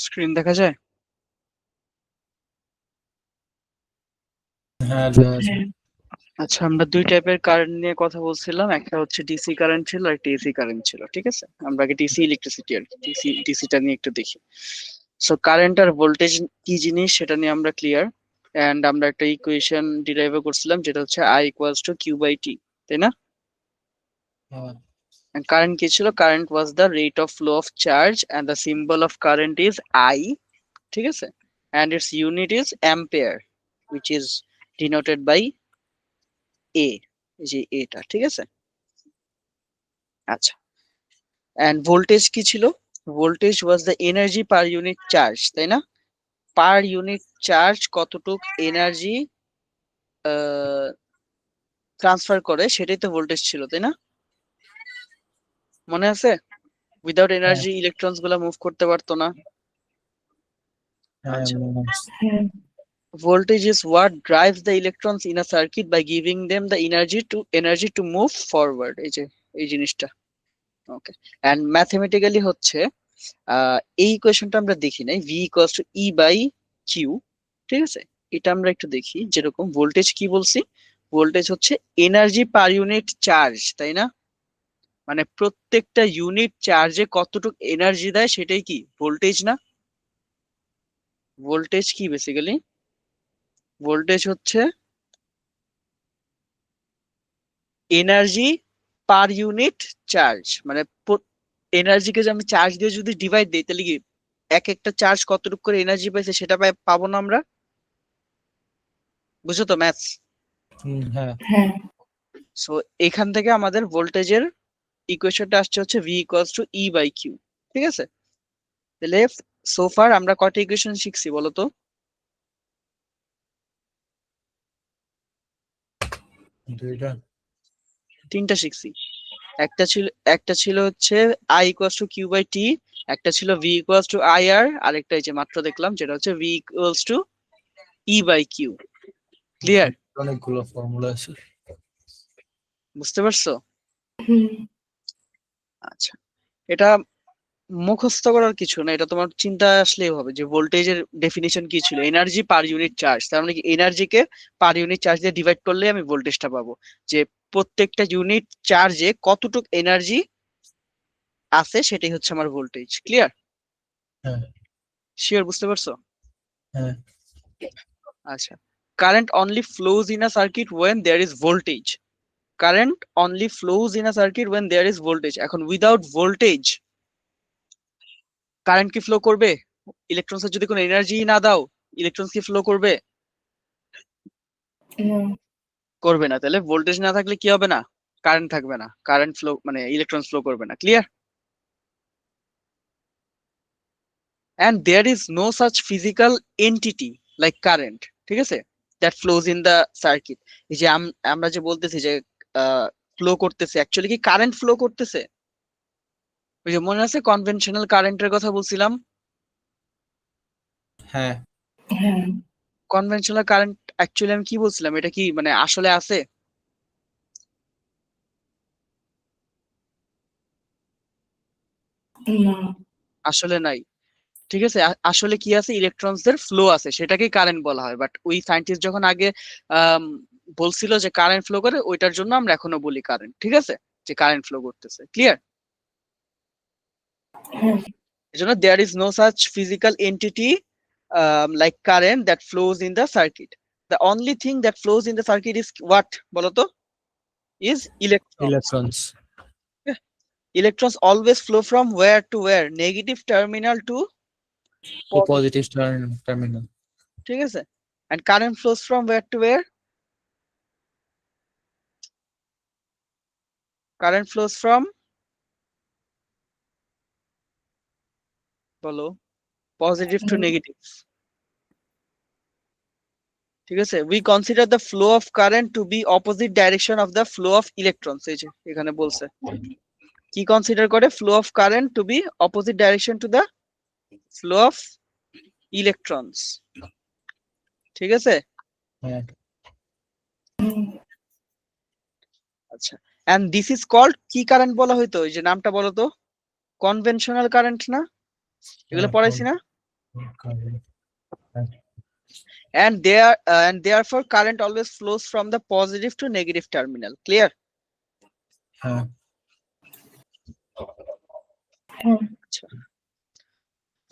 Screen দেখা যায়? হ্যাঁ আচ্ছা, আমরা দুই টাইপের কারেন্ট নিয়ে কথা বলছিলাম, একটা হচ্ছে ডিসি কারেন্ট ছিল আর একটা এসি কারেন্ট ছিল। ঠিক আছে, আমরা আগে ডিসি ইলেকট্রিসিটি আর ডিসিটা নিয়ে একটু দেখি। সো কারেন্ট আর ভোল্টেজ কি জিনিস সেটা নিয়ে আমরা ক্লিয়ার। এন্ড আমরা একটা ইকুয়েশন ডিরাইভ করছিলাম যেটা হচ্ছে I equals to q by t, তাই না? কারেন্ট কি ছিল? Current was the rate of flow of charge and the symbol of current is I. ঠিক আছে, and its unit is ampere which is denoted by A, যে এটা। ঠিক আছে, আচ্ছা। এন্ড ভোল্টেজ কি ছিল? Voltage was the energy per unit charge, তাই না? পার ইউনিট চার্জ কতটুক এনার্জি ট্রান্সফার করে সেটাই তো ভোল্টেজ ছিল, তাই না? মনে আছে? উইদাউট এনার্জি ইলেকট্রনস গুলা মুভ করতে পারতো না। আচ্ছা, voltage is what drives the electrons in a circuit by giving them the energy to move forward, এই যে এই জিনিসটা। ওকে, এন্ড ম্যাথমেটিক্যালি হচ্ছে এই ইকুয়েশনটা আমরা দেখি নাই, V equals to E by Q. ঠিক আছে, এটা আমরা একটু দেখি। যেরকম ভোল্টেজ কি বলছি, ভোল্টেজ হচ্ছে এনার্জি পার ইউনিট চার্জ, তাই না? মানে প্রত্যেকটা ইউনিট চার্জে কতটুকু এনার্জি দেয় সেটাই কি ভোল্টেজ না? ভোল্টেজ কি বেসিক্যালি? ভোল্টেজ হচ্ছে এনার্জি পার ইউনিট চার্জ। মানে এনার্জিকে যে আমি চার্জ দিয়ে যদি ডিভাইড দিই তাহলে কি এক একটা চার্জ কতটুকু করে এনার্জি পাইছে সেটা পাবো না আমরা? বুঝছো তো ম্যাথস? হ্যাঁ সো এখান থেকে আমাদের ভোল্টেজের ইকুয়েশনটা আসছে হচ্ছে V equals to E by Q. ঠিক আছে, তাহলে সোফার আমরা কয়টা ইকুয়েশন শিখছি বলো তো? দুইটা। তিনটা শিখছি। একটা ছিল হচ্ছে I equals to q by t, একটা ছিল V equals to I R, আরেকটা এই যে মাত্র দেখলাম যেটা হচ্ছে V equals to E by q. Clear? অনেকগুলো ফর্মুলা আছে। বুঝতে পারছো? আচ্ছা, এটা মুখস্থ করার কিছু না, এটা তোমার চিন্তা আসলেই হবে যে ভোল্টেজের ডেফিনিশন কি ছিল। এনার্জি পার ইউনিট চার্জ, তার মানে কি এনার্জিকে পার ইউনিট চার্জ দিয়ে ডিভাইড করলে আমি ভোল্টেজটা পাবো। যে প্রত্যেকটা ইউনিট চার্জে কতটুকু এনার্জি আছে সেটাই হচ্ছে আমার ভোল্টেজ। ক্লিয়ার? হ্যাঁ শিওর? বুঝতে পারছো? হ্যাঁ আচ্ছা, current only flows in a circuit when there is voltage. Current only flows in a circuit when there is voltage. এখন উইদাউট ভোল্টেজ কারেন্ট কি ফ্লো করবে? ইলেকট্রনসের যদি কোনো এনার্জি না দাও, ইলেকট্রনস কি ফ্লো করবে? করবে না। তাহলে ভোল্টেজ না থাকলে কি হবে না? কারেন্ট থাকবে না, কারেন্ট ফ্লো মানে ইলেকট্রন ফ্লো করবে না। Clear? And there is no such physical entity like current, ঠিক আছে, that flows in the circuit. এই যে আমরা যে বলতেছি যে ফ্লো করতেছে, অ্যাকচুয়ালি কি কারেন্ট ফ্লো করতেছে? ওই যে মনে আছে কনভেনশনাল কারেন্টের কথা বলছিলাম? হ্যাঁ কনভেনশনাল কারেন্ট অ্যাকচুয়ালি আমি কি বলছিলাম, এটা কি মানে আসলে আছে? আসলে নাই। ঠিক আছে, আসলে কি আছে? ইলেকট্রনসদের ফ্লো আছে, সেটাকেই কারেন্ট বলা হয়। বাট ওই সায়েন্টিস্ট যখন আগে আম, বলছিল যে কারেন্ট ফ্লো করে, ওইটার জন্য আমরা এখনো বলি কারেন্ট। ঠিক আছে, যে কারেন্ট ফ্লো করতেছে। ক্লিয়ার? এজন্য there is no such physical entity like current that flows in the circuit. The only thing that flows in the circuit is what বলতো? Is electrons. Electrons. Electrons always flow from where to where? Negative terminal to ও positive. Positive terminal. ঠিক আছে, and current flows from where to where? Current flows from, বলো, positive two negative. ঠিক আছে, we consider the flow of current to be opposite direction of the flow of electrons। এই যে এখানে বলছে কি কনসিডার করে? Flow of current to be opposite direction to the flow of electrons. ঠিক আছে, হ্যাঁ আচ্ছা। এন্ড দিস ইজ কল্ড কি কারেন্ট বলা হইতো? ওই যে নামটা বলো তো। কনভেনশনাল কারেন্ট না? এগুলো হ্যাঁ পড়াইছি না? and therefore current always flows from the positive to negative terminal. Clear? হ্যাঁ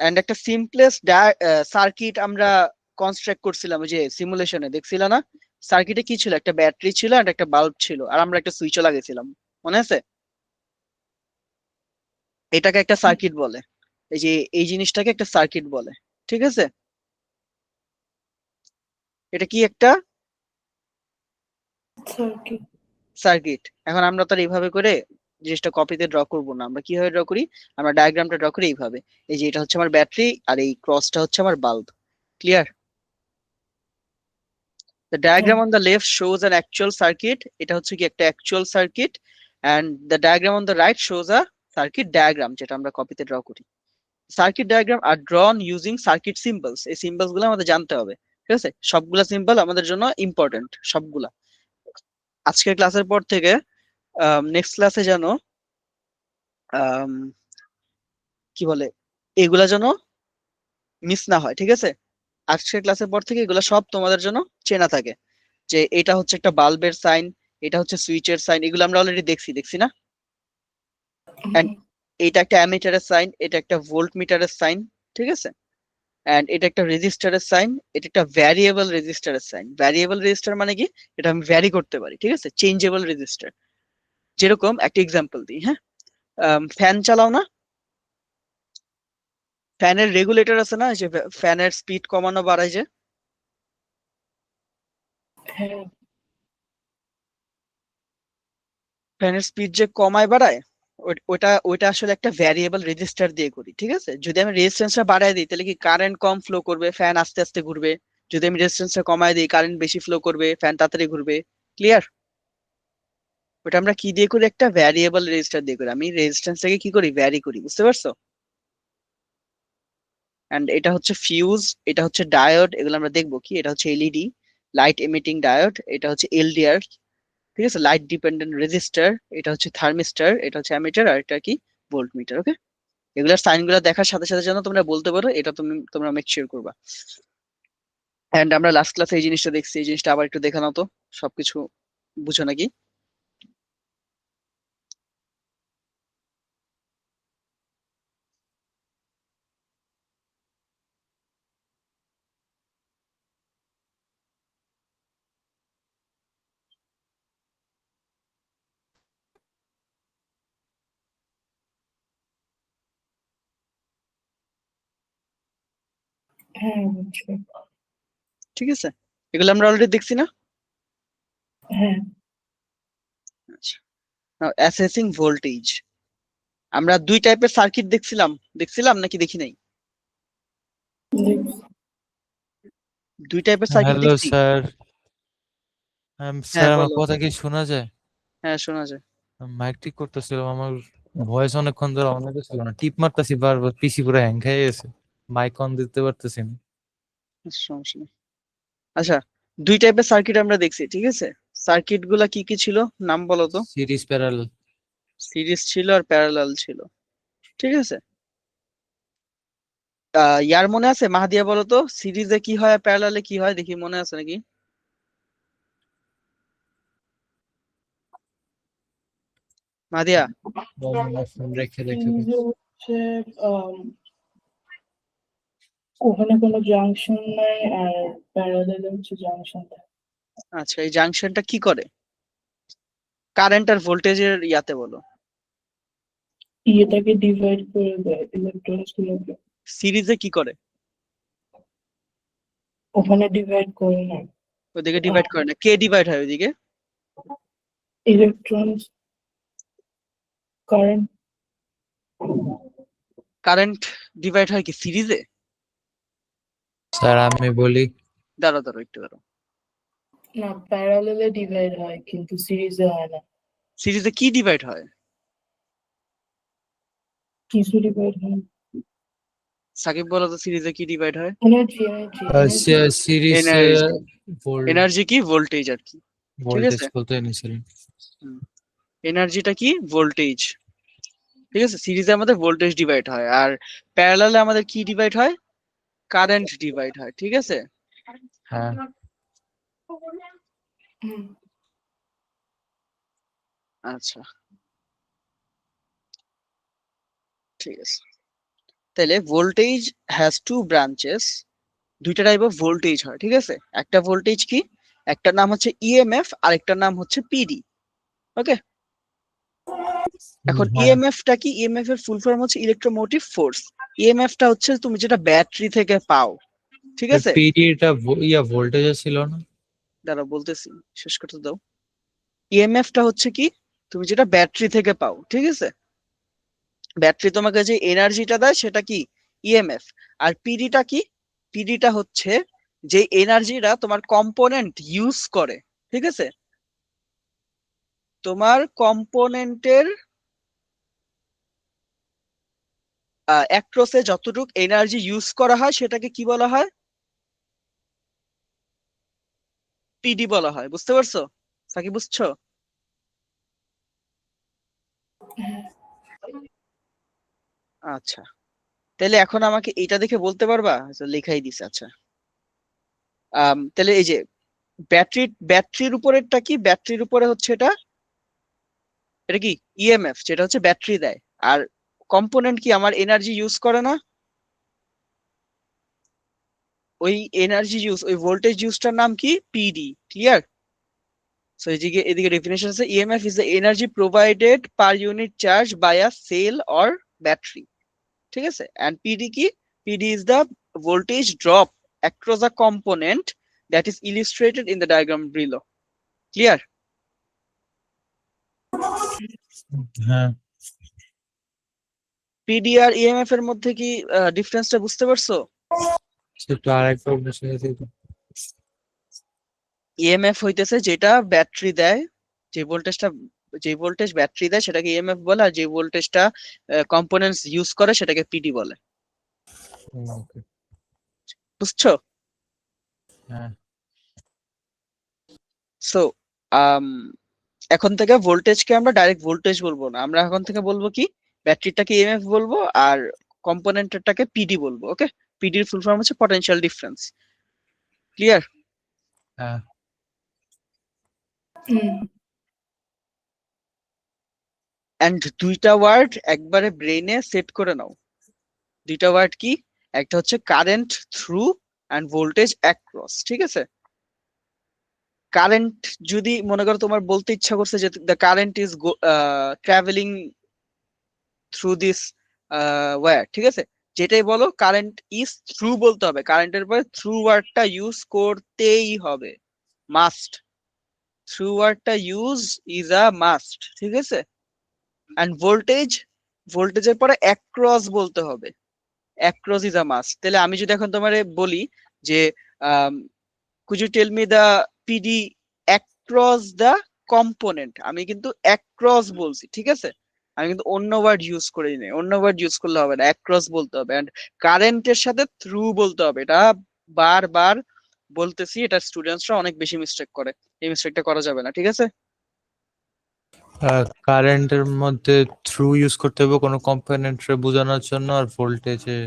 and একটা simplest সার্কিট আমরা কনস্ট্রাক্ট করছিলাম ওই যে সিমুলেশনে, দেখছিলা না? সার্কিটে কি ছিল? একটা ব্যাটারি ছিল আর একটা বাল্ব ছিল, আর আমরা একটা সুইচও লাগিয়েছিলাম, মনে আছে? এটাকে একটা সার্কিট বলে। এই যে এই জিনিসটাকে একটা সার্কিট বলে, ঠিক আছে? এটা কি একটা সার্কিট। এখন আমরা তো আর এইভাবে করে জিনিসটা কপিতে ড্র করব না, আমরা কিভাবে ড্র করি? আমরা ডায়াগ্রামটা ড্র করি এইভাবে। এই যে এটা হচ্ছে আমার ব্যাটারি আর এই ক্রসটা হচ্ছে আমার bulb. Clear? The diagram on the left shows an actual circuit. এটা হচ্ছে কি একটা actual circuit, and the diagram on the right shows a circuit diagram, যেটা আমরা কপিতে ড্র করি। সার্কিট ডায়াগ্রাম আর drawn using circuit symbols. এই সিম্বলস গুলো আমাদের জানতে হবে, ঠিক আছে? সবগুলা সিম্বল আমাদের জন্য ইম্পর্টেন্ট, সবগুলা। আজকের ক্লাসের পর থেকে নেক্সট ক্লাসে যেন কি বলে এগুলা যেন মিস না হয়, ঠিক আছে? আজকের ক্লাসের পর থেকে এগুলা সব তোমাদের জন্য চেনা থাকে, যে এটা হচ্ছে একটা বাল্বের সাইন, এটা হচ্ছে সুইচের সাইন, এগুলো আমরা অলরেডি দেখছি না? এন্ড এটা একটা অ্যামিটারের সাইন, এটা একটা ভোল্ট মিটারের সাইন, ঠিক আছে? এন্ড এটা একটা রেজিস্টারের সাইন, এটা একটা ভ্যারিয়েবল রেজিস্টারের সাইন। ভ্যারিয়েবল রেজিস্টার মানে কি? এটা আমি ভ্যারি করতে পারি, ঠিক আছে? Changeable register. যেরকম একটা এক্সাম্পল দিই, হ্যাঁ? ফ্যান চালাও না, ফ্যানের রেগুলেটর আছে না, যে ফ্যানের স্পিড কমানো বাড়ায়, যে ফ্যানের স্পিড যে কমায় বাড়ায়, ওটা ওইটা আসলে একটা ভ্যারিয়েবল রেজিস্টার দিয়ে করি, ঠিক আছে? যদি আমি রেজিস্ট্যান্সটা বাড়ায় দিই তাহলে কি কারেন্ট কম ফ্লো করবে, ফ্যান আস্তে আস্তে ঘুরবে। যদি আমি রেজিস্ট্যান্সটা কমায় দিই কারেন্ট বেশি ফ্লো করবে, ফ্যান তাড়াতাড়ি ঘুরবে। ক্লিয়ার? ওটা আমরা কি দিয়ে করি? একটা ভ্যারিয়েবল রেজিস্টার দিয়ে করি। আমি রেজিস্ট্যান্সটাকে কি করি? ভ্যারি করি, বুঝতে পারছো? এন্ড এটা হচ্ছে ফিউজ, এটা হচ্ছে ডায়োড, এগুলো আমরা দেখবো কি। এটা হচ্ছে এলইডি, লাইট এমিটিং ডায়োড। এটা হচ্ছে এলডিআর, ঠিক আছে? Light dependent register. এটা হচ্ছে থার্মিস্টার, এটা হচ্ছে অ্যামিটার, আর এটা কি? Volt metre. ওকে, এগুলার সাইন গুলা দেখার সাথে সাথে যেন তোমরা বলতে পারো, এটা তোমরা মেক শিওর করবা। এন্ড আমরা লাস্ট ক্লাসে এই জিনিসটা দেখছি, এই জিনিসটা আবার একটু দেখে নাও তো, সবকিছু বুঝো নাকি? হ্যাঁ বুঝছি। ঠিক আছে, এগুলো আমরা অলরেডি দেখছি না? হ্যাঁ আচ্ছা, অ্যাসেসিং ভোল্টেজ। আমরা দুই টাইপের সার্কিট দেখছিলাম নাকি দেখি নাই? দেখছি। দুই টাইপের সার্কিট হ্যালো দেখছি। স্যার, হ্যাঁ স্যার আমার বলো। কথা কি শোনা যায়? হ্যাঁ শোনা যায়। মাইক ঠিক করতেছিলাম, আমার ভয়েস অনেকক্ষণ ধরে অন ছিল না, টিপ মারতেছি বারবার, পিসি পুরো হ্যাং খেয়ে গেছে, মাইক অন দিতে পারতেছি না। সমস্যা নেই। আচ্ছা, দুই টাইপের সার্কিট আমরা দেখছি, ঠিক আছে? সার্কিট গুলা কি কি ছিল নাম বলো তো? Series parallel. সিরিজ ছিল আর প্যারালাল ছিল, ঠিক আছে? ইয়ার মনে আছে? মাহাদিয়া বলো তো, সিরিজে কি হয় আর প্যারালালে কি হয়, দেখি মনে আছে নাকি? মাহাদিয়া। রেখে রেখে সিরিজে হচ্ছে ওখানে কোনো জাংশন নাই, আর প্যারালালে হচ্ছে জাংশন থাকে। আচ্ছা, এই জাংশনটা কি করে? কারেন্ট আর ভোল্টেজের ইয়াতে বলো। ইয়েটাকে ডিভাইড করে দেয় ইলেকট্রনস গুলোকে। সিরিজে কি করে? ওখানে ডিভাইড করে না, ওদিকে ডিভাইড করে না, কে ডিভাইড হয় ওইদিকে? Electrons current. কারেন্ট ডিভাইড হয় কি সিরিজে? স্যার আমি বলি, দাঁড়ো দাঁড়ো একটু দাঁড়ো। না, প্যারালালে ডিভাইড হয় কিন্তু সিরিজে হয় না। সিরিজে কি ডিভাইড হয়? কিছু ডিভাইড হয়। সাকিব বলো তো, সিরিজে কি ডিভাইড হয়? Energy energy energy. Series energy. Volt, energy কি? ভোল্টেজ আর কি, ঠিক ভোল্টেজ আছে? বলতে এনেছিলেন। এনার্জিটা কি? ভোল্টেজ, ঠিক আছে? সিরিজে আমাদের ভোল্টেজ ডিভাইড হয়, আর প্যারালালে আমাদের কি ডিভাইড হয়? কারেন্ট ডিভাইড হয়, ঠিক আছে? হ্যাঁ হুম, আচ্ছা, ঠিক আছে। তাহলে ভোল্টেজ হ্যাজ টু ব্রাঞ্চেস, দুইটা টাইপ অফ ভোল্টেজ হয়, ঠিক আছে? একটা ভোল্টেজ কি, একটার নাম হচ্ছে ইএমএফ আর একটার নাম হচ্ছে পিডি। ওকে, এখন হ্যাঁ ইএমএফ টা কি? ইএমএফ এর ফুল ফর্ম হচ্ছে ইলেকট্রোমোটিভ ফোর্স। ইএমএফ টা হচ্ছে তুমি যেটা ব্যাটারি থেকে পাও, ঠিক আছে? পিডিটা ভোল্টেজে ছিল না? দাঁড়া বলতেছি, শেষ করতে দাও। ইএমএফ টা হচ্ছে কি, তুমি যেটা ব্যাটারি থেকে পাও, ঠিক আছে? ব্যাটারি তোমাকে যে এনার্জিটা দেয় সেটা কি, ইএমএফ। আর পিডিটা কি? পিডিটা হচ্ছে যে এনার্জিটা তোমার কম্পোনেন্ট ইউজ করে, ঠিক আছে? তোমার কম্পোনেন্টের অ্যাক্রসে যতটুকু এনার্জি ইউজ করা হয় সেটাকে কি বলা হয়? পিডি বলা হয়। বুঝতে পারছো? সাকি বুঝছো? হ্যাঁ, আচ্ছা, তাহলে এখন আমাকে এইটা দেখে বলতে পারবা? আচ্ছা, লেখাই দিছে। আচ্ছা, তাহলে এই যে ব্যাটারির উপরেরটা কি? ব্যাটারির উপরে হচ্ছে এটা, এটা কি ইএমএফ, যেটা হচ্ছে ব্যাটারি দেয়। আর কম্পোনেন্ট কি, আমার এনার্জি ইউজ করে না? ওই এনার্জি ইউজ, ওই ভোল্টেজ ইউজটার নাম কি? পিডি। ক্লিয়ার? সো এদিকে এদিকে ডেফিনেশন আছে, EMF is the energy provided per unit charge by a cell or battery, ঠিক আছে? এন্ড পিডি কি? PD is the voltage drop across a component that is illustrated in the diagram below. Clear? হ্যাঁ PD আর EMF এর মধ্যে কি ডিফারেন্সটা বুঝতে পারছো? সেটা আরেকবার বসে গেছে। ইএমএফ হইতেছে যেটা ব্যাটারি দেয়, যে ভোল্টেজটা, যে ভোল্টেজ ব্যাটারি দেয় সেটাকে ইএমএফ বলে, আর যে ভোল্টেজটা কম্পোনেন্টস ইউজ করে সেটাকে পিডি বলে। ওকে বুঝছো? হ্যাঁ সো এখন থেকে ভোল্টেজকে আমরা ডাইরেক্ট ভোল্টেজ বলবো না, আমরা এখন থেকে বলবো কি, ব্যাটারিটাকে ইএমএফ বলবো আর কম্পোনেন্টটাকে পিডি বলবো। ওকে, পিডির ফুল ফর্ম হচ্ছে পটেনশিয়াল ডিফারেন্স। ক্লিয়ার? হ্যাঁ হুম, এন্ড দুইটা ওয়ার্ড একবারে ব্রেনে সেট করে নাও। দুইটা ওয়ার্ড কি? একটা হচ্ছে current through and voltage across, ঠিক আছে? কারেন্ট যদি মনে করো তোমার বলতে ইচ্ছা করছে যে the current is travelling through this wire, ঠিক আছে? যেটাই বলো কারেন্ট ইজ থ্রু বলতে হবে, কারেন্টের পরে থ্রু ওয়ার্ডটা ইউজ করতেই হবে, মাস্ট। থ্রু ওয়ার্ডটা ইউজ ইজ আ মাস্ট, ঠিক আছে? অ্যান্ড ভোল্টেজ, ভোল্টেজের পরে অ্যাক্রস বলতে হবে, অ্যাক্রস ইজ আ মাস্ট। তাহলে আমি যদি এখন তোমারে বলি যে could you tell me the PD across the component, আমি কিন্তু অ্যাক্রস বলছি, ঠিক আছে? আমি কিন্তু অন্য ওয়ার্ড ইউজ করি নাই, অন্য ওয়ার্ড ইউজ করলে হবে না, অ্যাক্রস বলতে হবে। এন্ড কারেন্টের সাথে থ্রু বলতে হবে, এটা বারবার বলতেছি, এটা স্টুডেন্টসরা অনেক বেশি মিস্টেক করে, এই মিস্টেকটা করা যাবে না, ঠিক আছে? কারেন্টের মধ্যে থ্রু ইউজ করতে হবে কোনো কম্পোনেন্ট বোঝানোর জন্য, আর ভোল্টেজে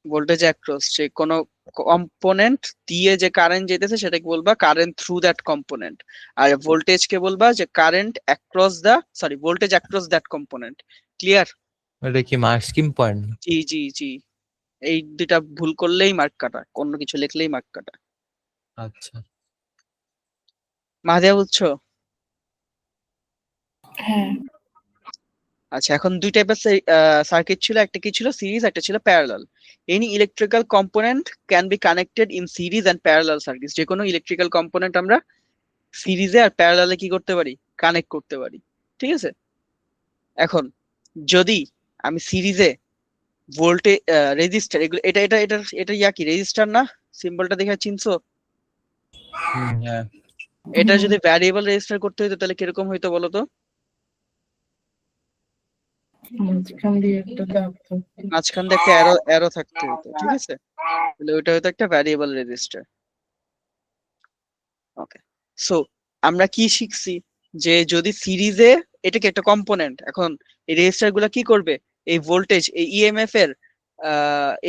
ভোল্টেজ অ্যাক্রস, যে কোনো কম্পোনেন্ট দিয়ে যে কারেন্ট যেতেছে সেটাকে বলবা কারেন্ট থ্রু দ্যাট কম্পোনেন্ট। আর ভোল্টেজ কে বলবা যে current across the, sorry, voltage across that component. Clear? এটা কি মার্কিং পয়েন্ট? জি জি জি, এই দুইটা ভুল করলেই মার্ক কাটা, অন্য কিছু লিখলেই মার্ক কাটা। আচ্ছা মাহাদিয়া বুঝছো? হ্যাঁ, আচ্ছা, এখন দুই টাইপের সার্কিট ছিল, একটা কি ছিল, সিরিজ, একটা ছিল parallel. Any electrical component can be connected in series and parallel circuit, যে কোনো ইলেকট্রিক্যাল কম্পোনেন্ট আমরা সিরিজে আর প্যারালালে কি করতে পারি, কানেক্ট করতে পারি, ঠিক আছে? এখন যদি আমি সিরিজে ভোল্টে রেজিস্টার, এগুলো এটা এটা এটা এটা ইয়া কি রেজিস্টার না? সিম্বলটা দেখে চিনছো? হ্যাঁ এটা হুম, যদি ভ্যারিয়েবল রেজিস্টার করতে হইতো তাহলে কিরকম হইতো বলো তো? মাঝখান দিয়ে একটা দাগ থাকতো। মাঝখান দিয়ে একটা অ্যারো অ্যারো থাকতে হইতো, ঠিক আছে? তাহলে ওইটা হয়তো একটা ভ্যারিয়েবল রেজিস্টার। ওকে, সো আমরা কি শিখছি, যে যদি সিরিজে, এটা কি একটা কম্পোনেন্ট, এখন এই রেজিস্টার গুলা কি করবে, এই ভোল্টেজ, এই ইএমএফ এর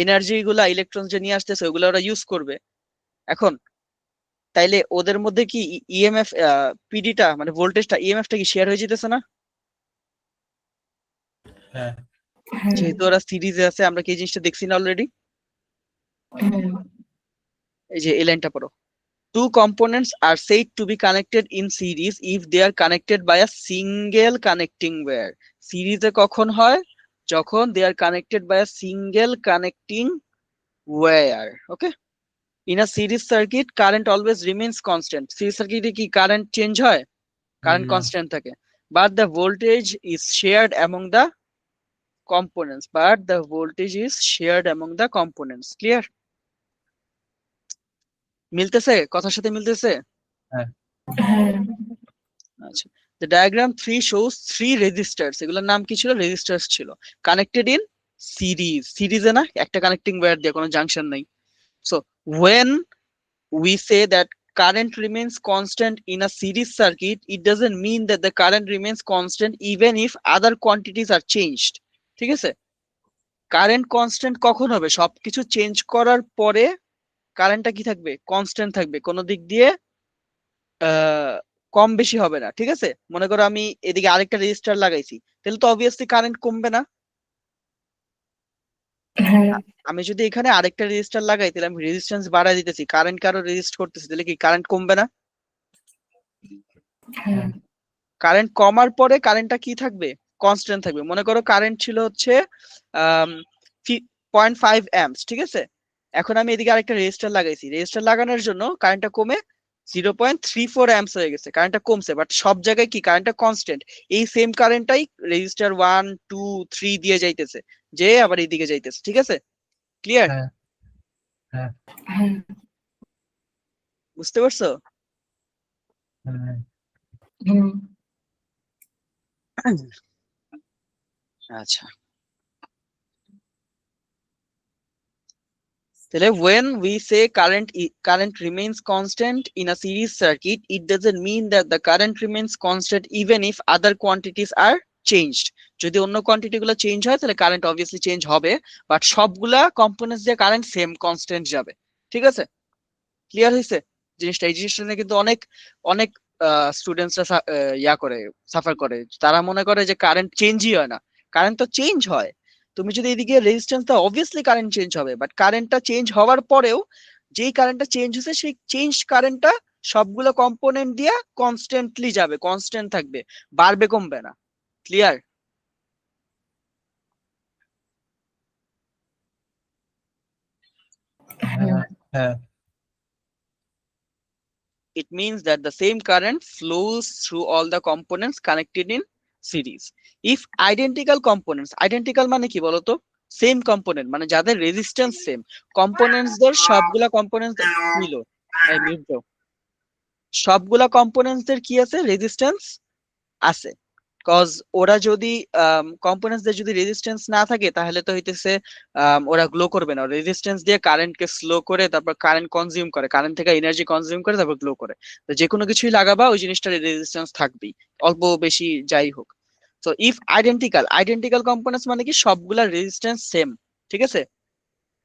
এনার্জি গুলা ইলেকট্রন যে নিয়ে আসতেছে ওগুলো ওরা ইউজ করবে। এখন তাইলে ওদের মধ্যে কি ইএমএফ পিডিটা মানে ভোল্টেজটা ইএমএফটা কি শেয়ার হয়ে যেতেছে না? হ্যাঁ হ্যাঁ যেহেতু ওরা সিরিজে আছে, আমরা কি এই জিনিসটা দেখছি না অলরেডি? হ্যাঁ এই যে এই লাইনটা পড়ো, two components are said to be connected in series if they are connected by a single connecting wire. সিরিজে কখন হয়? যখন they are connected by a single connecting wire. Okay, in a series circuit current always remains constant. Series circuit কি current change হয়? Current না constant থাকে, but the voltage is shared among the components. Clear? মিলতেছে? কথার সাথে মিলতেছে? হ্যাঁ হ্যাঁ আচ্ছা, the diagram 3 shows three resistors. এগুলোর নাম কি ছিল? রেজিস্টার্স ছিল, কানেক্টেড ইন সিরিজে না, একটা কানেক্টিং ওয়্যার দিয়ে, কোনো জাংশন নাই। So when we say that current remains constant in a series circuit, it doesn't mean that the current remains constant even if other quantities are changed. ঠিক আছে? Current constant কখন হবে? সবকিছু change করার পরে কারেন্টটা কি থাকবে? কনস্ট্যান্ট থাকবে, কোনো দিক দিয়ে কম বেশি হবে না। ঠিক আছে, মনে করো আমি এদিকে আরেকটা রেজিস্টার লাগাইছি, তাহলে তো অবভিয়াসলি কারেন্ট কমবে না। হ্যাঁ আমি যদি এখানে আরেকটা রেজিস্টার লাগাই, তাহলে আমি রেজিস্ট্যান্স বাড়াই দিতেছি, কারেন্ট কারো রেজিস্ট করতেছি, তাহলে কি কারেন্ট কমবে না? হ্যাঁ কারেন্ট কমার পরে কারেন্টটা কি থাকবে? কনস্ট্যান্ট থাকবে। মনে করো কারেন্ট ছিল হচ্ছে 0.5 অ্যাম্পস, ঠিক আছে, এখন আমি এদিকে আরেকটা রেজিস্টার লাগাইছি, রেজিস্টার লাগানোর জন্য কারেন্টটা কমে 0.34 অ্যাম্পস হয়ে গেছে, কারেন্টটা কমছে, বাট সব জায়গায় কি কারেন্টটা কনস্ট্যান্ট। এই সেম কারেন্টটাই রেজিস্টার 1 2 3 দিয়ে যাইতেছে, যে আবার এইদিকে যাইতেছে। ঠিক আছে, ক্লিয়ার? হ্যাঁ হ্যাঁ হ্যাঁ বুঝতে পারছো? হ্যাঁ হুম আচ্ছা, তাহলে when we say current remains constant in a series circuit, it doesn't mean that the current remains constant even if other quantities are changed. যদি অন্য কোয়ান্টিটি গুলো চেঞ্জ হয় তাহলে কারেন্ট অবভিয়াসলি চেঞ্জ হবে, বাট সবগুলা কম্পোনেন্টস দিয়ে current same constant যাবে। ঠিক আছে, ক্লিয়ার হয়েছে জিনিসটা? এই জিনিসটা নিয়ে কিন্তু অনেক অনেক স্টুডেন্টসরা ইয়া করে, সাফার করে। তারা মনে করে যে কারেন্ট চেঞ্জই হয় না, কারেন্ট তো চেঞ্জ হয়। তুমি যদি এদিকে রেজিস্ট্যান্স দাও, অবভিয়াসলি কারেন্ট চেঞ্জ হবে, বাট কারেন্টটা চেঞ্জ হওয়ার পরেও যেই কারেন্টটা চেঞ্জ হয়েছে সেই চেঞ্জ কারেন্টটা সবগুলো কম্পোনেন্ট দিয়ে কনস্ট্যান্টলি যাবে, কনস্ট্যান্ট থাকবে, বাড়বে কমবে না। ক্লিয়ার? হ্যাঁ হ্যাঁ It means that the same current flows through all the components connected in series. If identical মানে কি বলতো? সেম কম্পোনেন্ট মানে যাদের রেজিস্ট্যান্স সেম, কম্পোনেন্টসদের সবগুলা কম্পোনেন্টস মিলো, এই মিউট দাও, সবগুলা কম্পোনেন্টসদের কি আছে? রেজিস্ট্যান্স আছে। কজ ওরা যদি কম্পোনেন্টসদের যদি রেজিস্ট্যান্স না থাকে তাহলে তো হইতেছে ওরা গ্লো করবে না। রেজিস্ট্যান্স দিয়ে কারেন্টকে স্লো করে, তারপর কারেন্ট কনজিউম করে, কারেন্ট থেকে এনার্জি কনজিউম করে, তারপর গ্লো করে। তো যে কোনো কিছুই লাগাবা ওই জিনিসটার রেজিস্ট্যান্স থাকবেই, অল্প বেশি যাই হোক। সো ইফ আইডেন্টিক্যাল কম্পোনেন্টস মানে কি সবগুলা রেজিস্ট্যান্স সেম। ঠিক আছে,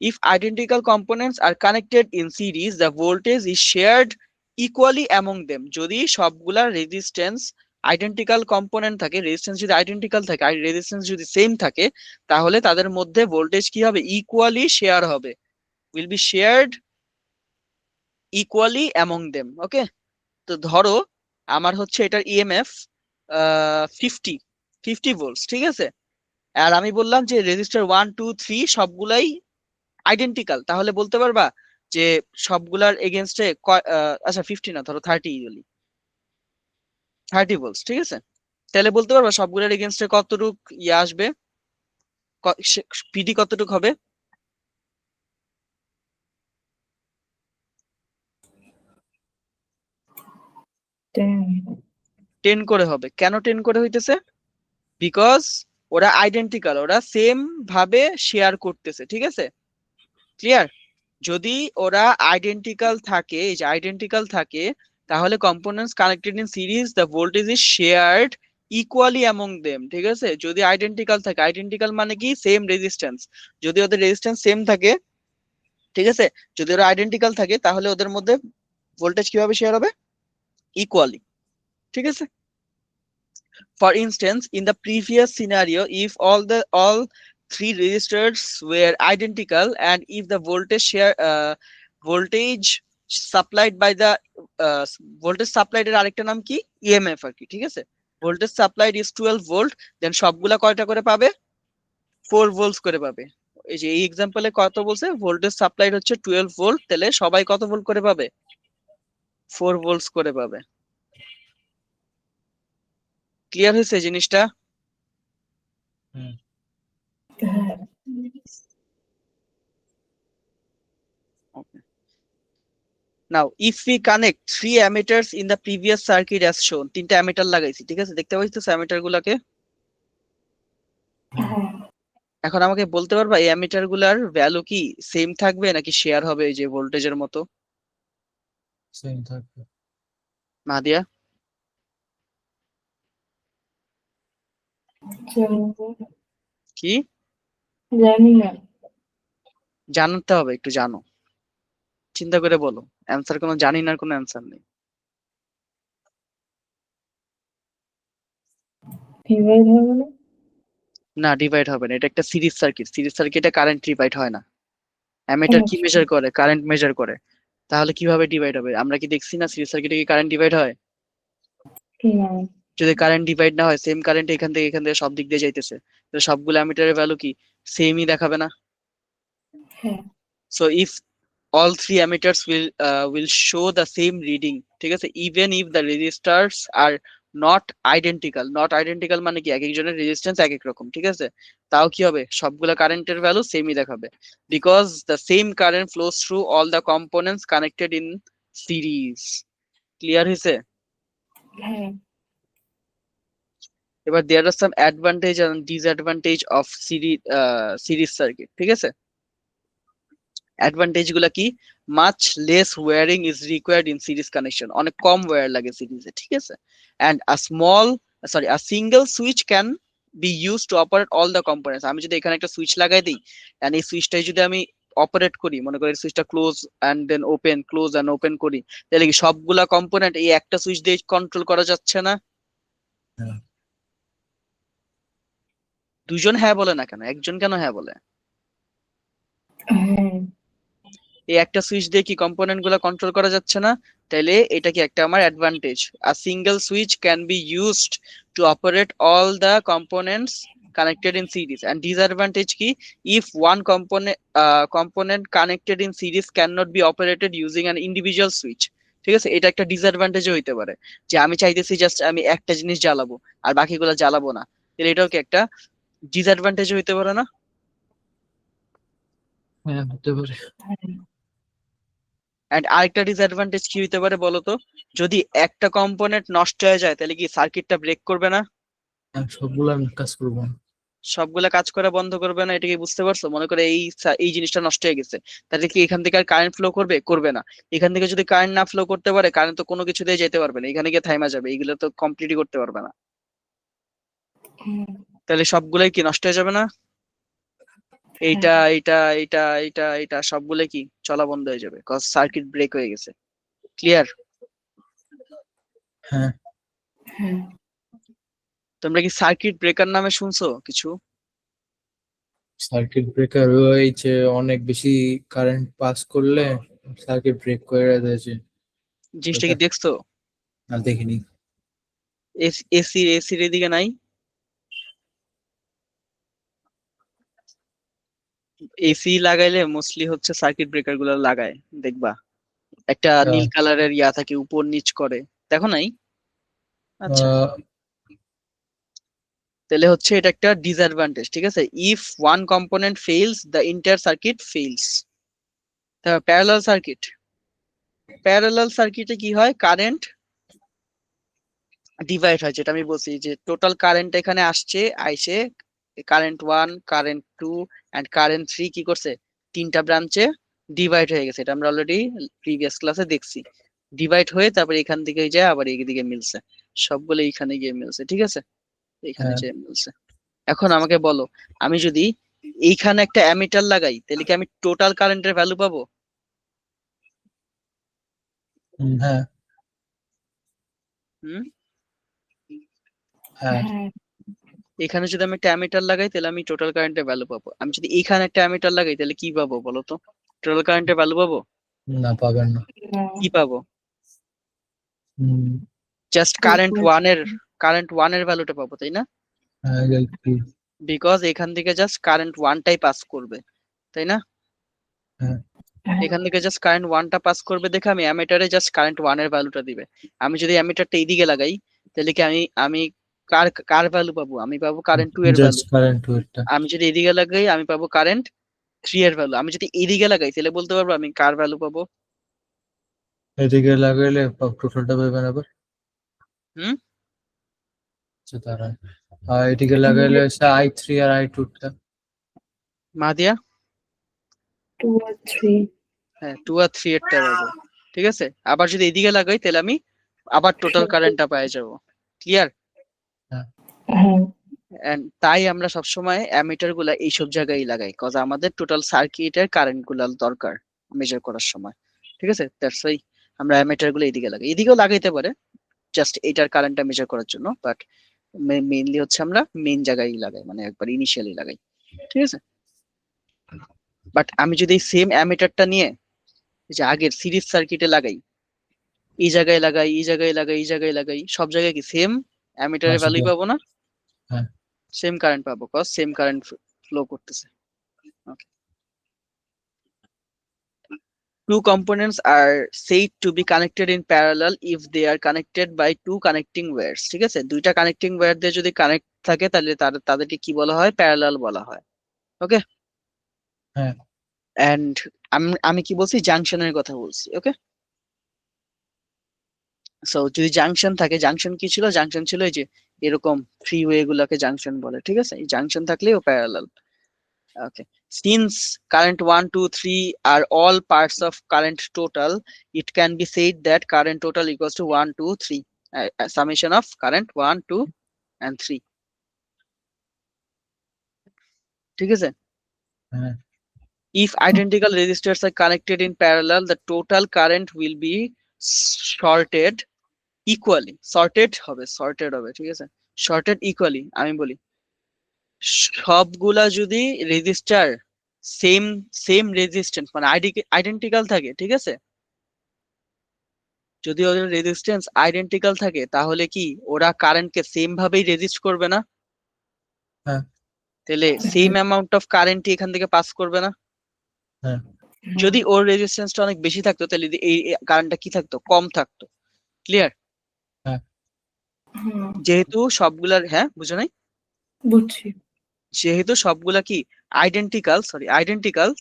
if identical components are connected in series, the voltage is shared equally among them. যদি সবগুলা রেজিস্ট্যান্স আইডেন্টিক্যাল কম্পোনেন্ট থাকে, রেজিস্ট্যান্স যদি আইডেন্টিক্যাল থাকে আর রেজিস্ট্যান্স যদি সেম থাকে, তাহলে তাদের মধ্যে ভোল্টেজ কি হবে? ইকুয়ালি শেয়ার হবে, will be shared equally among them. ওকে, তো ধরো আমার হচ্ছে এটার ইএমএফ 50 ভোল্টস, ঠিক আছে, আর আমি বললাম যে রেজিস্টার 1 2 3 সবগুলাই আইডেন্টিক্যাল, তাহলে বলতে পারবা যে সবগুলার এগেনস্টে আচ্ছা 50 না, ধরো 30 বলি, 30 ভোল্টস, ঠিক আছে, তাহলে বলতে পারবা সবগুলার এগেনস্টে কতটুক ইয়ে আসবে, পিডি কতটুক হবে? টেন 10 করে হবে। কেন 10 করে হইতেছে? বিকজ ওরা আইডেন্টিক্যাল, ওরা সেম ভাবে শেয়ার করতেছে। ঠিক আছে, ক্লিয়ার? যদি ওরা আইডেন্টিক্যাল থাকে, এই যে আইডেন্টিক্যাল থাকে, তাহলে components connected in series, the voltage is shared equally among them, ঠিক আছে। যদি আইডেন্টিক্যাল থাকে, আইডেন্টিক্যাল মানে কি সেম রেজিস্ট্যান্স, যদি ওদের রেজিস্ট্যান্স সেম থাকে, ঠিক আছে, যদি ওরা আইডেন্টিক্যাল থাকে তাহলে ওদের মধ্যে ভোল্টেজ কিভাবে শেয়ার হবে? ইকুয়ালি, ঠিক আছে। For instance, in the previous scenario, if all three resistors were identical and if the voltage supplied by the voltage supplied এর আরেকটা নাম কি? EMF আর কি, ঠিক আছে। voltage supplied is 12 volt, then সবগুলা কয়টা করে পাবে? 4 volts করে পাবে। এই যে এই এক্সাম্পলে কত বলছে? ভোল্টেজ সাপ্লাইড হচ্ছে 12 ভোল্ট, তাহলে সবাই কত ভোল্ট করে পাবে? 4 ভোল্টস করে পাবে। ক্লিয়ার হয়েছে জিনিসটা? হ্যাঁ। Okay. Now, if we connect 3 ammeters in the previous circuit as shown, 3টা অ্যামিটার লাগাইছি, ঠিক আছে, দেখতে পাচ্ছ অ্যামিটার গুলাকে। হ্যাঁ। এখন আমাকে বলতে পারবা এই অ্যামিটার গুলার ভ্যালু কি সেম থাকবে নাকি শেয়ার হবে এই যে ভোল্টেজের মতো? সেম থাকবে। মাদিয়া? কি জানি না। জানতে হবে, একটু জানো, চিন্তা করে বলো। অ্যান্সার কোনো জানি না, কোনো অ্যান্সার নেই। ডিভাইড হবে না? না, ডিভাইড হবে না, এটা একটা সিরিজ সার্কিট, সিরিজ সার্কিটে কারেন্ট ডিভাইড হয় না। অ্যামিটার কি মেজার করে? কারেন্ট মেজার করে। তাহলে কিভাবে ডিভাইড হবে? আমরা কি দেখছি না সিরিজ সার্কিটে কি কারেন্ট ডিভাইড হয়? না। যদি কারেন্ট ডিভাইড না হয়, সেম কারেন্ট এখান থেকে সব দিক দিয়ে যাইতেছে, তো সবগুলো অ্যামিটারের ভ্যালু কি সেমই দেখাবে না? হ্যাঁ। So if all three emitters will show the same reading, ঠিক আছে, even if the resistors are not identical মানে কি এক একজনের রেজিস্ট্যান্স এক এক রকম, ঠিক আছে, তাও কি হবে? সবগুলা কারেন্টের ভ্যালু সেমই দেখাবে, because the same current flows through all the components connected in series. Clear হয়েছে? হ্যাঁ। এবার there are some advantage and disadvantage of series circuit, ঠিক আছে। অ্যাডভান্টেজ গুলা কি? Much less wiring is required in series connection, অনেক কম wire লাগে সিরিজে, ঠিক আছে। And a single switch can be use to operate all the components. আমি যদি এখানে একটা সুইচ লাগাই দিই, এন্ড এই সুইচটাই যদি আমি অপারেট করি, মনে করি সুইচটা close and then open, close and open করি, তাহলে কি সবগুলা কম্পোনেন্ট এই একটা সুইচ দিয়ে কন্ট্রোল করা যাচ্ছে না? হ্যাঁ। দুজন হ্যাঁ বলে না কেন, একজন কেন হ্যাঁ বলে? হ্যাঁ। এই একটা সুইচ দিয়ে কি কম্পোনেন্ট গুলো কন্ট্রোল করা যাচ্ছে না? তাইলে এটা কি একটা আমার advantage. A single switch can be used to operate all the components connected in series. And disadvantage কি? If one component connected in series can not be operated using an individual switch, ঠিক আছে, এটা একটা disadvantage হইতে পারে, যে আমি চাইতেছি জাস্ট আমি একটা জিনিস জ্বালাবো আর বাকিগুলো জ্বালাবো না, তাহলে এটাও কি একটা ডিসঅ্যাডভান্টেজ হইতে পারে না? হ্যাঁ, হতে পারে। এন্ড আরেকটা ডিসঅ্যাডভান্টেজ কি হইতে পারে বলতো? যদি একটা কম্পোনেন্ট নষ্ট হয়ে যায় তাহলে কি সার্কিটটা ব্রেক করবে না? সবগুলো আমি কাজ করবো না। সবগুলা কাজ করা বন্ধ করবে না, এটা কি বুঝতে পারছো? মনে করে এই জিনিসটা নষ্ট হয়ে গেছে, তাহলে কি এখান থেকে আর কারেন্ট ফ্লো করবে? করবে না। এখান থেকে যদি কারেন্ট না ফ্লো করতে পারে, কারেন্ট তো কোনো কিছু দিয়ে যেতে পারবে না, এখানে গিয়ে থাইমা যাবে, এগুলো তো কমপ্লিটই করতে পারবে না, তাহলে সবগুলাই কি নষ্ট হয়ে যাবে না? এইটা এইটা এইটা এইটা এইটা সবগুলাই কি চলা বন্ধ হয়ে যাবে, কজ সার্কিট ব্রেক হয়ে গেছে। ক্লিয়ার? হ্যাঁ। হ্যাঁ। তোমরা কি সার্কিট ব্রেকার নামে শুনছো কিছু? সার্কিট ব্রেকার ওই যে অনেক বেশি কারেন্ট পাস করলে সার্কিট ব্রেক করে দিয়েছে। জিনিসটা কি দেখছো? না, দেখিনি। এসির এদিকে নাই? এসি লাগাইলে মোস্টলি হচ্ছে সার্কিট ব্রেকার গুলো লাগায়, দেখবা একটা নীল কালারের ইয়া থাকে, উপর নিচ করে, দেখো নাই? আচ্ছা, তাহলে হচ্ছে এটা একটা ডিসঅ্যাডভান্টেজ, ঠিক আছে। If one component fails the entire circuit fails. Parallel সার্কিটে কি হয়? কারেন্ট ডিভাইড হয়, যেটা আমি বলছি যে টোটাল কারেন্ট এখানে আসছে, আইসে কারেন্ট 1, কারেন্ট 2 এন্ড কারেন্ট 3 কি করছে? তিনটা ব্রাঞ্চে ডিভাইড হয়ে গেছে, এটা আমরা অলরেডি প্রিভিয়াস ক্লাসে দেখছি। ডিভাইড হয়ে তারপরে এখান থেকে যায় আবার এইদিকে মিলছে, সবগুলো এইখানে গিয়ে মিলছে, ঠিক আছে, এইখানে হ্যাঁ। যে মিলছে। এখন আমাকে বলো, আমি যদি এইখানে একটা অ্যামিটার লাগাই তাহলে কি আমি টোটাল কারেন্টের ভ্যালু পাবো? হ্যাঁ হুম, হ্যাঁ হ্যাঁ এখানে যদি আমি একটা অ্যামিটার লাগাই তাহলে আমি টোটাল কারেন্টের ভ্যালু পাবো। আমি যদি এইখানে একটা অ্যামিটার লাগাই তাহলে কি পাবো বলো তো? টোটাল কারেন্টের ভ্যালু পাবো? না পাবেন না। না কি পাবো? হুম, জাস্ট কারেন্ট ওয়ান এর ভ্যালুটা পাবো, তাই না? হ্যাঁ একটু। বিকজ এখান থেকে জাস্ট কারেন্ট ওয়ানটাই পাস করবে, তাই না? হ্যাঁ হ্যাঁ এখান থেকে জাস্ট কারেন্ট ওয়ানটা পাস করবে দেখে আমি অ্যামিটারে জাস্ট কারেন্ট ওয়ান এর ভ্যালুটা দিবে। আমি যদি অ্যামিটারটা এইদিকে লাগাই তাহলে কি আমি আমি কার কার ভ্যালু পাবো? আমি পাবো কারেন্ট টু এর ভ্যালু। জাস্ট কারেন্ট ওয়েটটা। আমি যদি এদিকে লাগাই আমি পাবো কারেন্ট থ্রি এর ভ্যালু। আমি যদি এদিকে লাগাই তাহলে বলতে পারবো আমি কার ভ্যালু পাবো? এদিকে লাগাইলে টোটালটা পাবেন আবার। হুম, আচ্ছা দাঁড়ান, আর এদিকে লাগাইলে হচ্ছে i3 আর i2টা। মাদিয়া? 2 আর 3 হ্যাঁ, টু আর থ্রি এরটা পাবো, ঠিক আছে। আবার যদি এদিকে লাগাই তাহলে আমি আবার টোটাল কারেন্টটা পেয়ে যাবো। ক্লিয়ার? হ্যাঁ হ্যাঁ এন্ড তাই আমরা সবসময় অ্যামিটার গুলা এইসব জায়গায় লাগাই, কজ আমাদের টোটাল সার্কিটের কারেন্ট গুলা দরকার মেজার করার সময়, ঠিক আছে। দ্যাটস ওয়াই আমরা অ্যামিটার গুলো এদিকে লাগাই, এদিকেও লাগাইতে পারে জাস্ট এটার কারেন্টটা মেজার করার জন্য, বাট মেইনলি হচ্ছে আমরা মেইন জায়গায় লাগাই, মানে একবার ইনিশিয়ালি লাগাই, ঠিক আছে। বাট আমি যদি সেম অ্যামিটারটা নিয়ে এই যে আগের সিরিজ সার্কিটে লাগাই, এই জায়গায় লাগাই, এই জায়গায় লাগাই, এই জায়গায় লাগাই, সব জায়গায় কি সেম অ্যামিটারের ভ্যালুই আসবে। পাবো না? হ্যাঁ সেম কারেন্ট পাবো, কজ সেম কারেন্ট ফ্লো করতেছে। Okay. Two components are said to be connected in parallel if they are connected by two connecting wires, ঠিক আছে। দুইটা কানেক্টিং ওয়্যার দিয়ে যদি কানেক্ট থাকে তাহলে তাদেরকে কি বলা হয়? প্যারালাল বলা হয়। ওকে। হ্যাঁ এন্ড আমি কি বলছি? জাংশনের কথা বলছি। ওকে। সো যদি জাংশন থাকে, জাংশন কি ছিল? জাংশন ছিল এই যে এরকম থ্রি ওয়ে গুলাকে জাংশন বলে, ঠিক আছে। এই জাংশন থাকলেও parallel. Okay. Since current 1, 2, 3 are all parts of current total, it can be said that current total equals to 1, 2, 3. A summation of current 1, 2, and 3. ঠিক আছে? হ্যাঁ If identical resistors are connected in parallel, the total current will be sorted equally. Sorted হবে, ঠিক আছে? Sorted equally, আমি বলি। সবগুলা যদি রেজিস্টার সেম সেম রেজিস্ট্যান্স মানে আইডেন্টিক্যাল থাকে, ঠিক আছে। যদি ওদের রেজিস্ট্যান্স আইডেন্টিক্যাল থাকে তাহলে কি ওরা কারেন্টকে সেম ভাবেই রেজিস্ট করবে না? হ্যাঁ তাহলে সেম অ্যামাউন্ট অফ কারেন্টই এখান থেকে পাস করবে না? হ্যাঁ যদি ওর রেজিস্ট্যান্সটা অনেক বেশি থাকতো তাহলে এই কারেন্টটা কি থাকতো? কম থাকতো। ক্লিয়ার? হ্যাঁ হ্যাঁ যেহেতু সবগুলার, হ্যাঁ বুঝো নাই? বুঝছি যেহেতু সবগুলা কি আইডেন্টিক্যাল,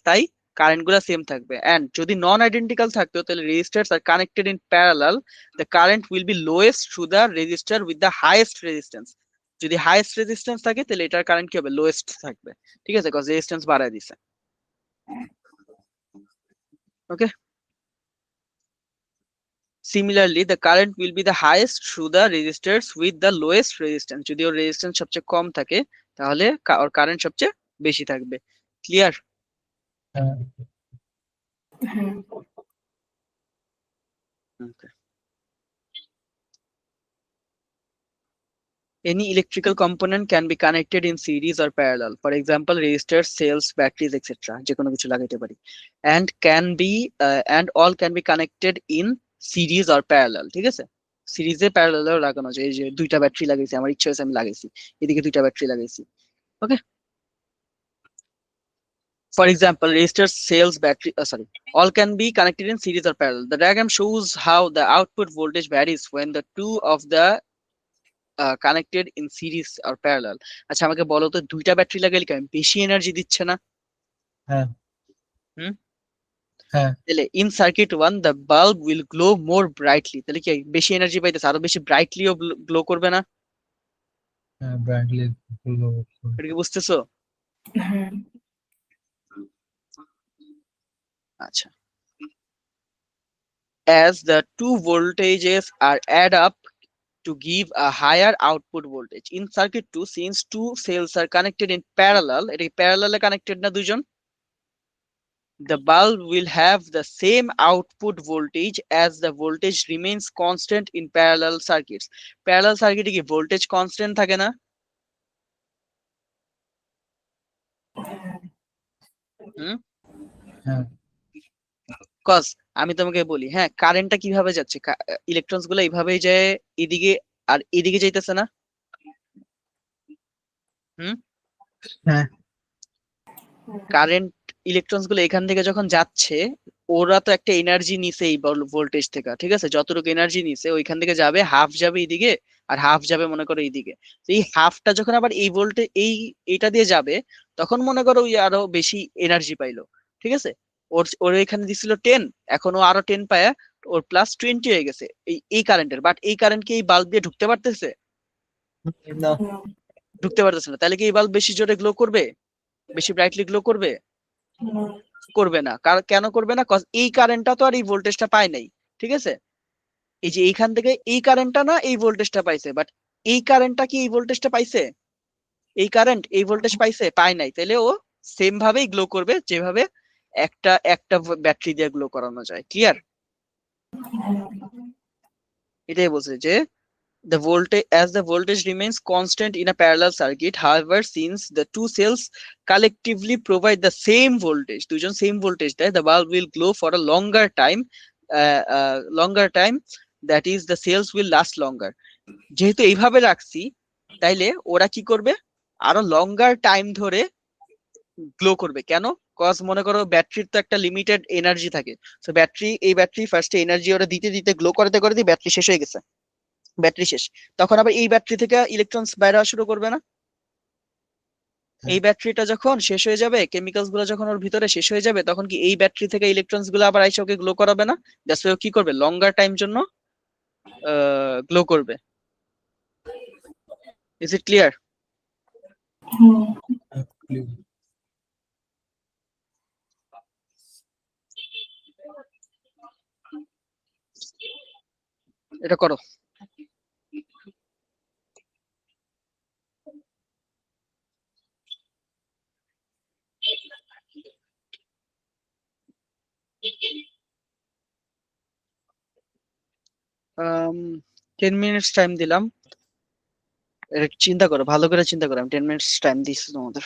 তাই কারেন্ট গুলা সেম থাকবে। এন্ড যদি নন আইডেন্টিক্যাল থাকতো তাহলে registers are connected in parallel, the current will be lowest through the register with the highest resistance. যদি হাইয়েস্ট রেজিস্ট্যান্স থাকে তাহলে এটার কারেন্ট কি হবে? লোয়েস্ট থাকবে, ঠিক আছে, কজ রেজিস্ট্যান্স বাড়ায় দিছে। ওকে। Similarly, the current will be the highest through the resistors with the lowest resistance. যদি ওর রেজিস্ট্যান্স সবচেয়ে কম থাকে তাহলে ওর কারেন্ট সবচেয়ে বেশি থাকবে। ক্লিয়ার? হ্যাঁ হ্যাঁ Okay. Any electrical component can be connected in series or parallel. For example, resistors, cells, batteries, etc. যে কোনো কিছু লাগাইতে পারি। And all can be connected in series or parallel. ঠিক আছে? সিরিজে প্যারালালেও লাগানো যায়। এই যে দুইটা ব্যাটারি লাগাইছি, আমার ইচ্ছা হয়েছে আমি লাগাইছি, এদিকে দুইটা ব্যাটারি লাগাইছি। ওকে। For example, resistors, cells, battery, all can be connected in series or parallel. The diagram shows how the output voltage varies when the two of the connected in series আর প্যারালাল। আচ্ছা আমাকে বলো তো, দুইটা battery লাগাইলে কেমন বেশি energy দিচ্ছে না? হ্যাঁ হুম। হ্যাঁ তাহলে in circuit one the bulb will glow more brightly, তাহলে কি বেশি এনার্জি পাইতেছে, আরো বেশি ব্রাইটলিও গ্লো করবে না? হ্যাঁ ব্র্যান্ডলি এটা কি বুঝতেছো? হ্যাঁ আচ্ছা। As the two voltages are add up to give a higher output voltage. In circuit 2, since two cells are connected in parallel, it is parallel connected na দুইজন, the bulb will have the same output voltage as the voltage remains constant in parallel circuits. Parallel circuit কি voltage constant থাকে না? হুম, হ্যাঁ cause আমি তোমাকে বলি, হ্যাঁ, কারেন্টটা কিভাবে যাচ্ছে, ইলেকট্রনস গুলো এইভাবেই যায় এদিকে, আর এদিকে যাইতেছে না? হুম, হ্যাঁ কারেন্ট ইলেকট্রনস গুলো এখান থেকে যখন যাচ্ছে, ওরা তো একটা এনার্জি নিছে এই ভোল্টেজ থেকে, ঠিক আছে, যতটুকু এনার্জি নিছে ওইখান থেকে যাবে, হাফ যাবে এইদিকে আর হাফ যাবে মনে করো এইদিকে। তো এই হাফটা যখন আবার এই ভোল্টে এইটা দিয়ে যাবে, তখন মনে করো ওই আরো বেশি এনার্জি পাইলো, ঠিক আছে। ওর ওর এখানে দিছিল 10, এখন ও আরো 10 পায়, ওর +20 হয়ে গেছে এই কারেন্টের। বাট এই কারেন্ট কি এই বাল্ব দিয়ে ঢুকতে পারতেছে? না ঢুকতে পারতেছে না। তাহলে কি এই বাল্ব বেশি জোরে গ্লো করবে, বেশি ব্রাইটলি গ্লো করবে? করবে না। কেন করবে না? কজ এই কারেন্টটা তো আর এই ভোল্টেজটা পায় নাই, ঠিক আছে। এই যে এইখান থেকে এই কারেন্টটা না এই ভোল্টেজটা পাইছে, বাট এই কারেন্টটা কি এই ভোল্টেজটা পাইছে? এই কারেন্ট এই ভোল্টেজ পাইছে? পায় নাই। তাহলে ও সেম ভাবেই গ্লো করবে যেভাবে একটা একটা ব্যাটারি দিয়ে গ্লো করানো যায়। ক্লিয়ার? এটাই বলছে যে the voltage as the voltage remains constant in a parallel circuit, however, since the two cells collectively provide the same voltage, দুজন সেম ভোল্টেজ দেয়, the bulb will glow for a longer time, that is the cells will last longer. যেহেতু এইভাবে রাখছি, তাইলে ওরা কি করবে, আরো লঙ্গার টাইম ধরে গ্লো করবে। কেন? কজ মনে করো ব্যাটারির তো একটা লিমিটেড এনার্জি থাকে। তো ব্যাটারি ফার্স্টে এনার্জি ওরা দিতে দিতে গ্লো করতে করতে ব্যাটারি শেষ হয়ে গেছে, ব্যাটারি শেষ। তখন আবার এই ব্যাটারি থেকে ইলেকট্রনস বাইরে আসা শুরু করবে না? এই ব্যাটারিটা যখন শেষ হয়ে যাবে, কেমিক্যালস গুলো যখন ওর ভিতরে শেষ হয়ে যাবে, তখন কি এই ব্যাটারি থেকে ইলেকট্রনস গুলো আবার আইসা ওকে গ্লো করাবে না? দ্যাটস ওয়াই ও কি করবে, লঙ্গার টাইম জন্য গ্লো করবে। Is it clear? এটা করো। আম, 10 মিনিটস টাইম দিলাম, এটা চিন্তা করো, ভালো করে চিন্তা করো। আমি 10 মিনিটস টাইম দিচ্ছি তোমাদের।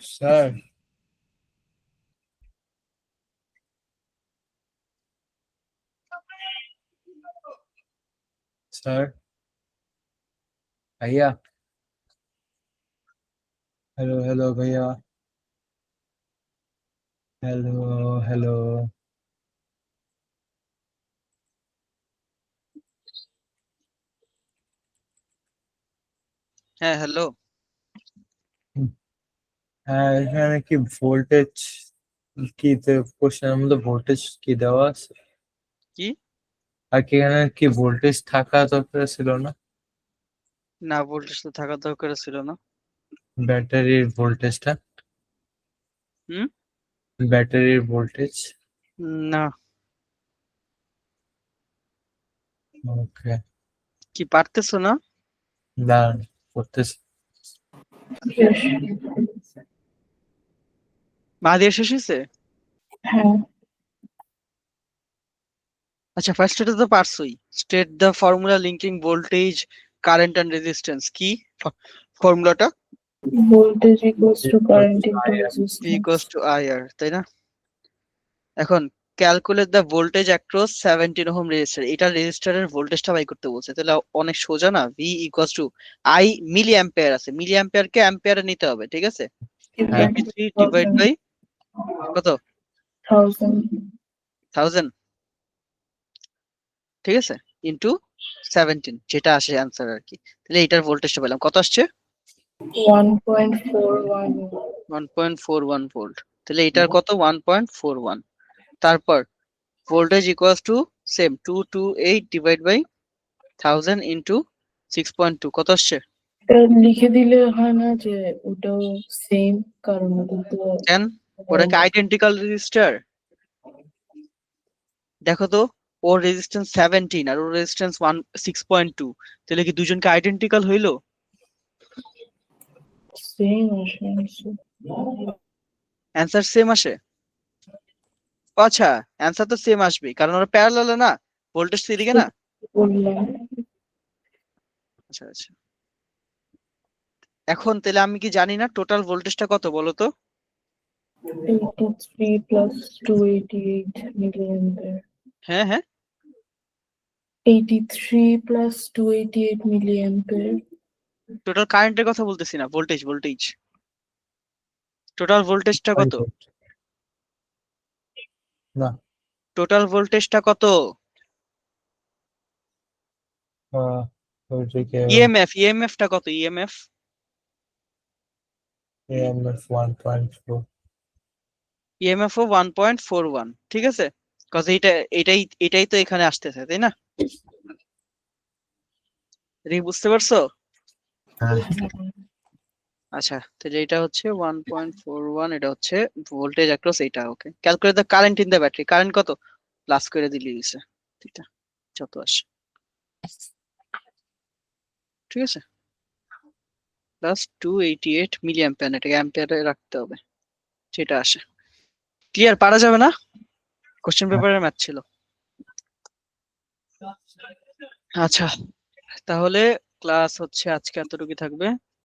স্যার স্যার ভাইয়া হ্যালো হ্যালো ভাইয়া হ্যালো হ্যালো হ্যাঁ, হ্যালো। হ্যাঁ এখানে কি ভোল্টেজ কি কোশ্চেনের মধ্যে ভোল্টেজ কি দেওয়া আছে কি? আর কি এখানে কি ভোল্টেজ থাকা দরকার ছিল না না, ভোল্টেজ তো থাকার দরকার ছিল না। ব্যাটারির ভোল্টেজটা হুম? ব্যাটারির ভোল্টেজ না। ওকে কি পারতেছো না? দাঁড়ান করতেছি শেষ। মাহাদিয়া শেষ হয়েছে? হ্যাঁ, আচ্ছা, ফার্স্ট এটা তো পারছোই। State the formula linking voltage, current and resistance. কি ফর্মুলাটা? voltage equals to current into V resistance. Equals to IR, তাই না? এখন calculate the voltage across 17 ohm resistor. এটা রেজিস্টারের ভোল্টেজটা বাই করতে বলছে, তাহলে অনেক সোজা না? V equals to I milli ampere আছে, মিলি অ্যাম্পিয়ারকে অ্যাম্পিয়ারে নিতে হবে, ঠিক আছে? হ্যাঁ 23 ডিভাইড বাই কত? 1000 1000, ঠিক আছে, ইনটু 17, যেটা আসে অ্যান্সার আর কি। তাহলে এটার ভোল্টেজটা পেলাম, কত আসছে? 1.41. 1.41 ভোল্ট। তাহলে এটার কত? 1.41। তারপর voltage equals to same 228 divide by 1000 into 6.2, কত আসছে? এটা লিখে দিলে হয় না যে ওটাও সেম, কারণ ওটা তো কেন? ওটা কি আইডেন্টিক্যাল রেজিস্টার? দেখো তো, ওর রেজিস্ট্যান্স 17 আর ওর রেজিস্ট্যান্স 6.2, তাহলে কি দুজনকে আইডেন্টিক্যাল হইলো? সেম আসে। অ্যান্সার সেম আসে? আচ্ছা, অ্যান্সার তো সেম আসবে কারণ ওরা প্যারালাল না, ভোল্টেজ তো এদিকে না। বললাম আচ্ছা আচ্ছা, এখন তাহলে আমি কি জানি না টোটাল ভোল্টেজটা কত বলো তো? 83 plus 288 milliampere. হ্যাঁ হ্যাঁ, 83 plus 288 milliampere. টোটাল কারেন্টের কথা বলতেছি না, ভোল্টেজ ভোল্টেজ। টোটাল ভোল্টেজটা কত? না টোটাল ভোল্টেজটা কত? ওইদিকে ইএমএফটা কত? ইএমএফ EMF 1.4 ইএমএফ ও 1.41, ঠিক আছে, কজ এটাই তো এখানে আসতেছে, তাই না? এটা কি বুঝতে পারছো? হ্যাঁ আচ্ছা, তাহলে এটা হচ্ছে 1.41, এটা হচ্ছে ভোল্টেজ অ্যাক্রস এইটা। Okay, calculate the current in the battery. Current কত? প্লাস করে দিলি দিছে, ঠিক আছে, যত আসে, ঠিক আছে, প্লাস 288 মিলি অ্যাম্পিয়ার, এটাকে অ্যাম্পিয়ারে রাখতে হবে, যেটা আসে। ক্লিয়ার? পারা যাবে না? কোশ্চেন পেপারের ম্যাথ ছিল। আচ্ছা, তাহলে ক্লাস হচ্ছে আজকে এতটুকু থাকবে।